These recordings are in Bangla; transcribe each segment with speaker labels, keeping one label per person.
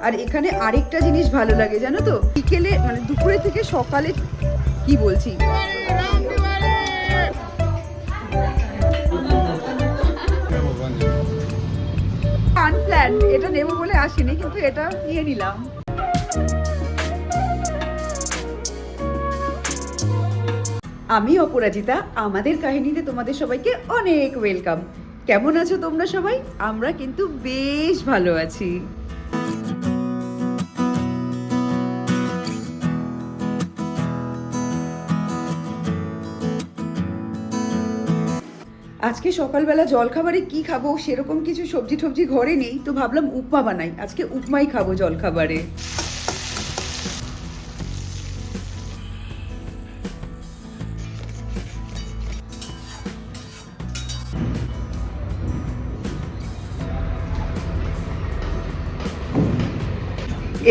Speaker 1: আর এখানে আরেকটা জিনিস ভালো লাগে জানো তো, বিকেলে মানে দুপুরে থেকে সকালে কি বলছি আনপ্ল্যান, এটা নেবো বলে আসিনি কিন্তু এটা নিয়ে নিলাম। আমি অপরাজিতা, আমাদের কাহিনীতে তোমাদের সবাইকে অনেক ওয়েলকাম। কেমন আছো তোমরা সবাই? আমরা কিন্তু বেশ ভালো আছি। আজকে সকালবেলা জলখাবারে কি খাবো সেরকম কিছু সবজি টবজি ঘরে নেই, তো ভাবলাম উপমা বানাই। আজকে উপমাই খাবো জলখাবারে।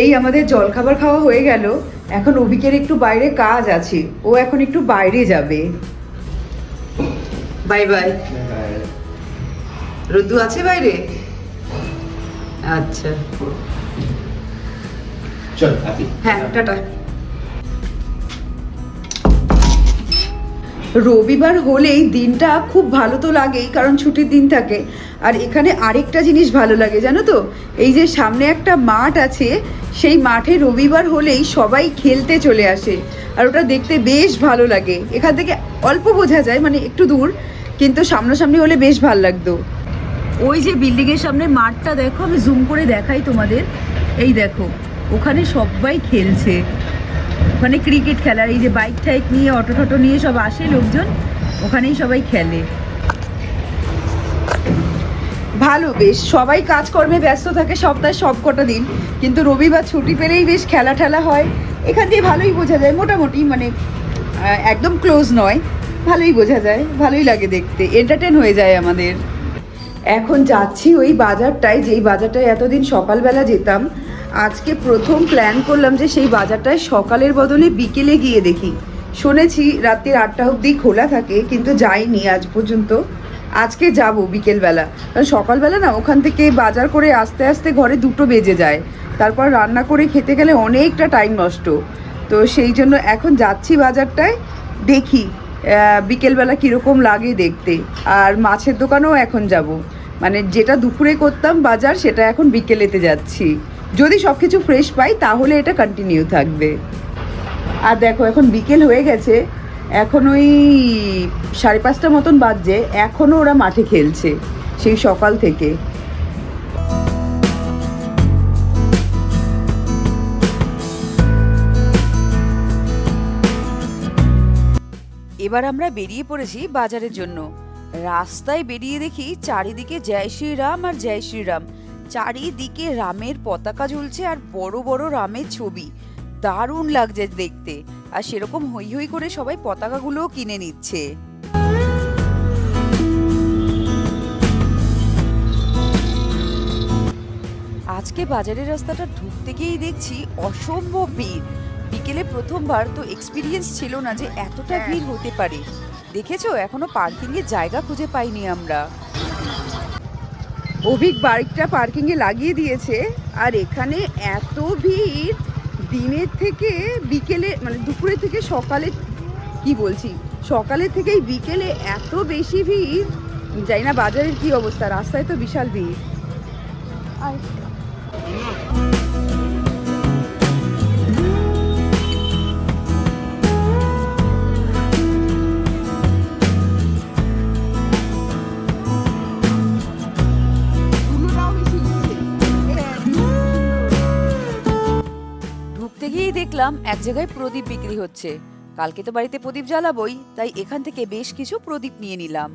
Speaker 1: এই আমাদের জলখাবার খাওয়া হয়ে গেল। এখন অভিকের একটু বাইরে কাজ আছে, ও এখন একটু বাইরে যাবে। Bye bye. রুদ্দু আছে বাইরে? আচ্ছা
Speaker 2: চল
Speaker 1: হ্যাঁ টাটা। রবিবার হলেই দিনটা খুব ভালো তো লাগেই, কারণ ছুটির দিন থাকে। আর এখানে আরেকটা জিনিস ভালো লাগে জানো তো, এই যে সামনে একটা মাঠ আছে, সেই মাঠে রবিবার হলেই সবাই খেলতে চলে আসে, আর ওটা দেখতে বেশ ভালো লাগে। এখান থেকে অল্প বোঝা যায়, মানে একটু দূর, কিন্তু সামনাসামনি হলে বেশ ভালো লাগতো। ওই যে বিল্ডিংয়ের সামনে মাঠটা দেখো, আমি জুম করে দেখাই তোমাদের। এই দেখো, ওখানে সবাই খেলছে, ওখানে ক্রিকেট খেলার, এই যে বাইক টাইক নিয়ে অটো টটো নিয়ে সব আসে লোকজন, ওখানেই সবাই খেলে। ভালো, বেশ সবাই কাজকর্মে ব্যস্ত থাকে সপ্তাহে সব কটা দিন, কিন্তু রবিবার ছুটি পেলেই বেশ খেলা ঠেলা হয়। এখান দিয়ে ভালোই বোঝা যায়, মোটামুটি, মানে একদম ক্লোজ নয়, ভালোই বোঝা যায়, ভালোই লাগে দেখতে, এন্টারটেন হয়ে যায় আমাদের। এখন যাচ্ছি ওই বাজারটায়, যেই বাজারটায় এতদিন সকালবেলা যেতাম। আজকে প্রথম প্ল্যান করলাম যে সেই বাজারটায় সকালের বদলে বিকেলে গিয়ে দেখি। শুনেছি রাত্রির 8টা অবধি খোলা থাকে, কিন্তু যাইনি আজ পর্যন্ত। আজকে যাব বিকেলবেলা, কারণ সকালবেলা না ওখান থেকে বাজার করে আস্তে আস্তে ঘরে 2টো বেজে যায়, তারপর রান্না করে খেতে গেলে অনেকটা টাইম নষ্ট। তো সেই জন্য এখন যাচ্ছি বাজারটায়, দেখি বিকেলবেলা কীরকম লাগে দেখতে। আর মাছের দোকানেও এখন যাব, মানে যেটা দুপুরে করতাম বাজার, সেটা এখন বিকেলেতে যাচ্ছি। যদি সব কিছু ফ্রেশ পাই তাহলে এটা কন্টিনিউ থাকবে। আর দেখো এখন বিকেল হয়ে গেছে, এখন ওই 5:30 মতন বাজছে, এখনও ওরা মাঠে খেলছে সেই সকাল থেকে। এবার আমরা বেরিয়ে পড়েছি বাজারের জন্য। রাস্তায় বেরিয়ে দেখি চারিদিকে জয় শ্রীরাম আর জয় শ্রীরাম, চারিদিকে রামের পতাকা ঝুলছে আর বড় বড় রামের ছবি, দারুণ লাগছে দেখতে। আর সেরকম হই হই করে সবাই পতাকাগুলোও কিনে নিচ্ছে। আজকে বাজারের রাস্তাটা ঢুকতে গিয়েই দেখছি অসম্ভব ভিড়। বিকেলে প্রথমবার, তো এক্সপিরিয়েন্স ছিল না যে এতটা ভিড় হতে পারে। দেখেছো, এখনো পার্কিং এর জায়গা খুঁজে পাইনি আমরা। অভিক বাইকটা পার্কিং এ লাগিয়ে দিয়েছে, আর এখানে এত ভিড়, দিনের থেকে বিকেলে, মানে দুপুরে থেকে সকালে, কি বলছি, সকালে থেকেই বিকেলে এত বেশি ভিড়। জানি না বাজারের কি অবস্থা, রাস্তায় তো বিশাল ভিড়। ঢুকতে গিয়েই দেখলাম এক জায়গায় প্রদীপ বিক্রি হচ্ছে। কালকে তো বাড়িতে প্রদীপ জ্বালাবই, তাই এখান থেকে বেশ কিছু প্রদীপ নিয়ে নিলাম।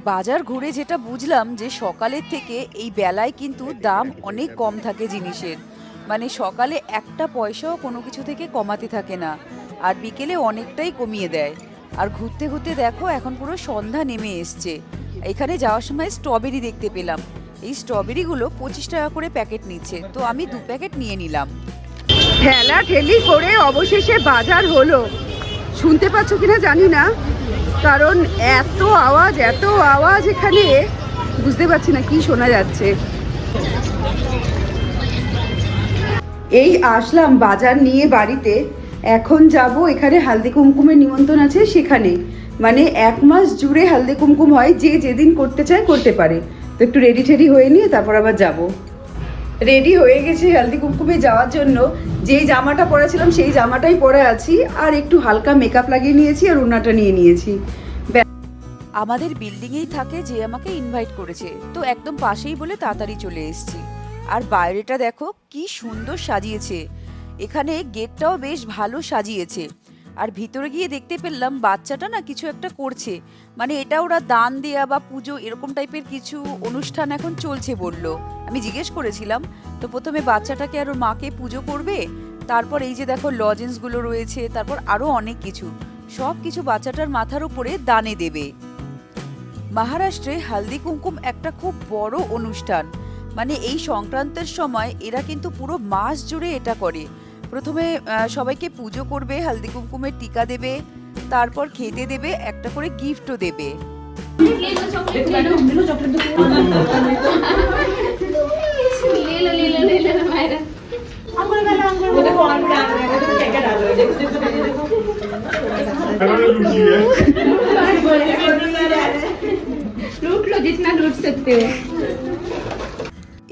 Speaker 1: বাজার ঘুরে যেটা বুঝলাম যে সকালের থেকে এই বেলায় কিন্তু দাম অনেক কম থাকে জিনিসের, মানে সকালে একটা পয়সাও কোনো কিছু থেকে কমাতে থাকে না, আর বিকেলে অনেকটাই কমিয়ে দেয়। আর ঘুরতে ঘুরতে দেখো এখন পুরো সন্ধ্যা নেমে এসছে। এখানে যাওয়ার সময় স্ট্রবেরি দেখতে পেলাম, এই স্ট্রবেরিগুলো 25 টাকা করে প্যাকেট নিচ্ছে, তো আমি 2 প্যাকেট নিয়ে নিলাম। ঠেলা ঠেলি করে অবশেষে বাজার হলো। শুনতে পাচ্ছ কিনা জানি না, কারণ এত আওয়াজ এখানে, বুঝতে পারছি না কি শোনা যাচ্ছে। এই আসলাম বাজার নিয়ে বাড়িতে, এখন যাব এখানে হালদি কুমকুমের নিমন্ত্রণ আছে সেখানে, মানে 1 মাস জুড়ে হালদি কুমকুম হয়, যে যেদিন করতে চায় করতে পারে। তো একটু রেডি টেডি হয়ে নিয়ে তারপর আবার যাব। রেডি হয়ে গেছি হালদি কুমকুমে যাওয়ার জন্য। যেই জামাটা পরেছিলাম সেই জামাটাই পরে আছি, আর একটু হালকা মেকআপ লাগিয়ে নিয়েছি আর ওড়নাটা নিয়ে নিয়েছি।
Speaker 2: আমাদের বিল্ডিংয়েই থাকে যে আমাকে ইনভাইট করেছে, তো একদম পাশেই বলে তাড়াতাড়ি চলে এসেছি। আর বাইরেটা দেখো কি সুন্দর সাজিয়েছে, এখানে গেটটাও বেশ ভালো সাজিয়েছে। আর ভিতরে গিয়ে দেখতে পেলাম বাচ্চাটা না কিছু একটা করছে, মানে এটা ওরা দান দেয়া বা পুজো এরকম টাইপের কিছু অনুষ্ঠান এখন চলছে বললো। আমি জিজ্ঞেস করেছিলাম, তো প্রথমে বাচ্চাটাকে আর ওর মাকে পুজো করবে, তারপর এই যে দেখো লজেন্সগুলো রয়েছে, তারপর আরও অনেক কিছু, সব কিছু বাচ্চাটার মাথার উপরে দানে দেবে। মহারাষ্ট্রে হালদি কুমকুম একটা খুব বড় অনুষ্ঠান, মানে এই সংক্রান্তের সময় এরা কিন্তু পুরো মাস জুড়ে এটা করে। প্রথমে সবাইকে পুজো করবে, হালদি কুমকুমের টিকা দেবে, তারপর খেতে দেবে, একটা করে গিফটও দেবে।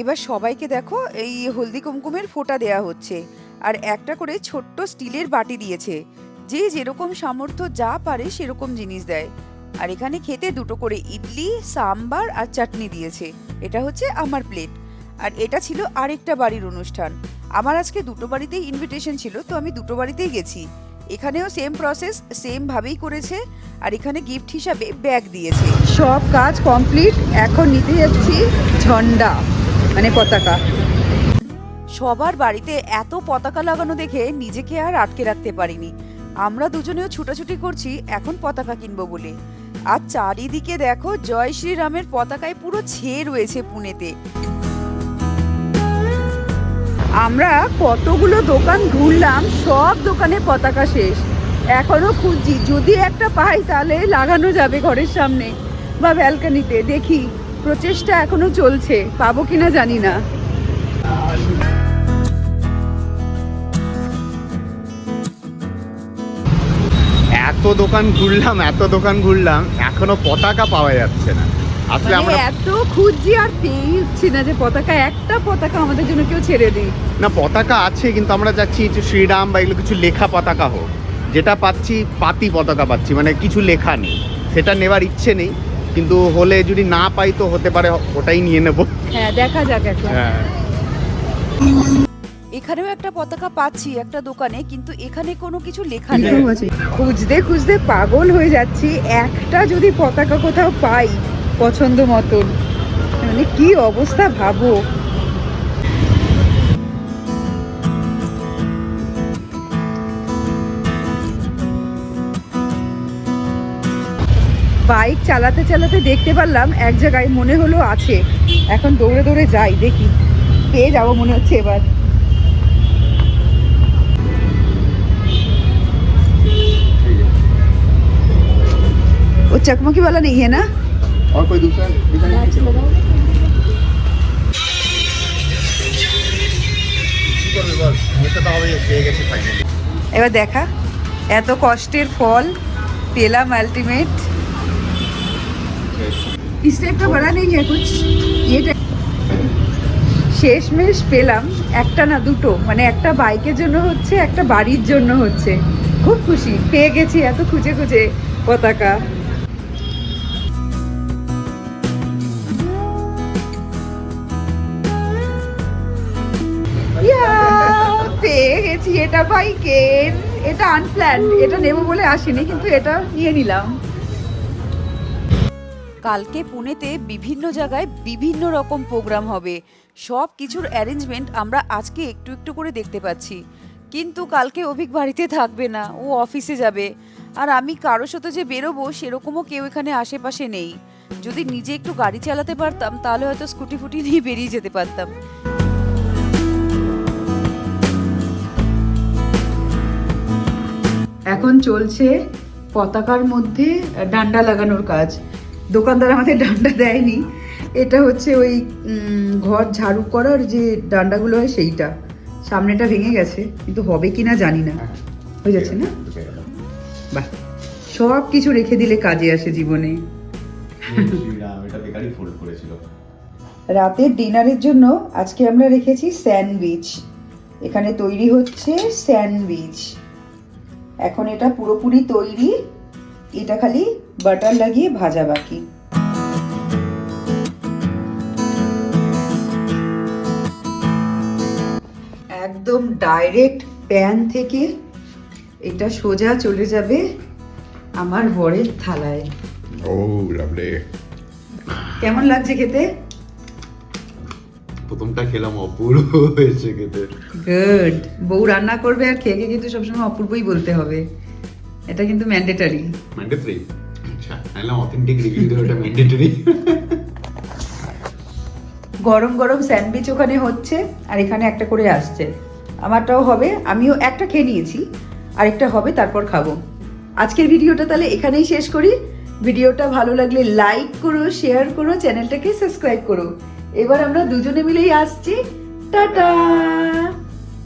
Speaker 2: এবার সবাইকে দেখো এই হলদি কুমকুমের ফোঁটা দেয়া হচ্ছে, আর একটা করে ছোট্ট স্টিলের বাটি দিয়েছে, যে যেরকম সামর্থ্য যা পারে সেরকম জিনিস দেয়। আর এখানে খেতে 2টো করে ইডলি, সাম্বার আর চাটনি দিয়েছে। এটা হচ্ছে আমার প্লেট। আর এটা ছিল আরেকটা বাড়ির অনুষ্ঠান। আমার আজকে 2টো বাড়িতেই ইনভিটেশন ছিল, তো আমি 2টো বাড়িতেই গেছি। এখানেও সেম প্রসেস, সেম ভাবেই করেছে। আর এখানে গিফট হিসাবে ব্যাগ দিয়েছে।
Speaker 1: সব কাজ কমপ্লিট, এখন নিতে যাচ্ছি ঝন্ডা, মানে পতাকা।
Speaker 2: সবার বাড়িতে এত পতাকা লাগানো দেখে নিজেকে আর আটকে রাখতে পারিনি। আমরা দুজনেও ছুটাছুটি করছি এখন পতাকা কিনবো বলে। আর চারিদিকে দেখো জয় শ্রীরামের পতাকায় পুরো ছেয়ে রয়েছে পুনেতে।
Speaker 1: আমরা কতগুলো দোকান ঘুরলাম, সব দোকানে পতাকা শেষ। এখনো খুঁজছি, যদি একটা পাই তাহলে লাগানো যাবে ঘরের সামনে বা ব্যালকনিতে। দেখি, প্রচেষ্টা এখনো চলছে, পাবো কিনা জানি না।
Speaker 3: এত দোকান ঘুরলাম এখনো পতাকা পাওয়া যাচ্ছে না। আসলে
Speaker 1: মানে
Speaker 3: আমরা
Speaker 1: এত খুঁজছি আর পেয়ে উঠছি না যে পতাকা, একটা পতাকা আমাদের জন্য কেউ ছেড়ে দিই।
Speaker 3: না, পতাকা আছে কিন্তু আমরা যাচ্ছি যে শ্রীরাম বা এগুলো কিছু লেখা পতাকা হোক। যেটা পাচ্ছি পাতি পতাকা পাচ্ছি, মানে কিছু লেখা নেই। সেটা নেবার ইচ্ছে নেই, কিন্তু হলে যদি না পাই তো হতে পারে ওটাই নিয়ে নেব।
Speaker 1: হ্যাঁ, দেখা যাক এখন।
Speaker 3: হ্যাঁ,
Speaker 2: এখানেও একটা পতাকা পাচ্ছি একটা দোকানে, কিন্তু এখানে কোনো কিছু লেখা নেই।
Speaker 1: খুঁজতে খুঁজতে পাগল হয়ে যাচ্ছি, একটা যদি পতাকা কোথাও পাই পছন্দ মতন, মানে কি অবস্থা ভাবো। বাইক চালাতে চালাতে দেখতে পারলাম এক জায়গায়, মনে হলো আছে। এখন দৌড়ে দৌড়ে যাই, দেখি পেয়ে যাবো মনে হচ্ছে এবার। वो चकमकी वाला नहीं है ना?
Speaker 3: और कोई दूसरा
Speaker 1: এবার দেখা, এত কষ্টের ফল পেলাম আলটিমেট। इस टाइप का बड़ा नहीं है कुछ, ये শেষমেশ পেলাম। একটা না, 2টো, মানে একটা বাইকের জন্য হচ্ছে, একটা বাড়ির জন্য হচ্ছে। খুব খুশি, পেয়ে গেছি এত খুঁজে খুঁজে পতাকা। পেয়ে গেছি, এটা বাইকের, এটা আনপ্ল্যান্ড, এটা নেবো বলে আসিনি, কিন্তু এটা নিয়ে নিলাম।
Speaker 2: কালকে পুনেতে বিভিন্ন জায়গায় বিভিন্ন রকম প্রোগ্রাম হবে, সব কিছুর অ্যারেঞ্জমেন্ট আমরা আজকে একটু একটু করে দেখতে পাচ্ছি। কিন্তু কালকে অভিক বাড়িতে থাকবে না, ও অফিসে যাবে। আর আমি কারোর সাথে যে বেরোবো সেরকমও কেউ এখানে আশেপাশে নেই। যদি নিজে একটু গাড়ি চালাতে পারতাম তাহলে হয়তো স্কুটি ফুটি নিয়ে বেরিয়ে যেতে পারতাম।
Speaker 1: এখন চলছে পতাকার মধ্যে ডান্ডা লাগানোর কাজ। দোকানদার আমাদের ডান্ডা দেয়নি, এটা হচ্ছে ওই ঘর ঝাড়ু করার যে ডান্ডাগুলো হয় সেইটা। সামনেটা ভেঙে গেছে, কিন্তু হবে কি না জানি না। হয়ে যাচ্ছে না? বাহ, সব কিছু রেখে দিলে কাজে আসে জীবনে।
Speaker 3: এটা বেকারি ফোল্ড করেছিল।
Speaker 1: রাতের ডিনারের জন্য আজকে আমরা রেখেছি স্যান্ডউইচ। এখানে তৈরি হচ্ছে স্যান্ডউইচ। এখন এটা পুরোপুরি তৈরি, এটা খালি বাটার লাগিয়ে ভাজা বাকি। একদম ডাইরেক্ট প্যান থেকে এটা সোজা চলে যাবে আমার বরের থালায়।
Speaker 3: ও লাভলি।
Speaker 1: কেমন লাগছে খেতে?
Speaker 3: প্রথমটা খেলাম, অপূর্ব হয়েছে খেতে।
Speaker 1: গুড। বউ রান্না করবে আর খেয়ে খেয়ে কিন্তু সবসময় অপূর্বই বলতে হবে, এটা কিন্তু ম্যান্ডেটরি।
Speaker 3: ম্যান্ডেটরি? আচ্ছা, নাইলাম অথেন্টিক রিভিউ দেওয়া, এটা ম্যান্ডেটরি।
Speaker 1: গরম গরম স্যান্ডউইচ ওখানে হচ্ছে আর এখানে একটা করে আসছে। আমারটাও হবে, আমিও একটা খেয়ে নিয়েছি, আরেকটা হবে, তারপর খাবো। আজকের ভিডিওটা তাহলে এখানেই শেষ করি। ভিডিওটা ভালো লাগলে লাইক করো, শেয়ার করো, চ্যানেলটাকে সাবস্ক্রাইব করো। এবার আমরা দুজনে মিলেই আসছি। টাটা।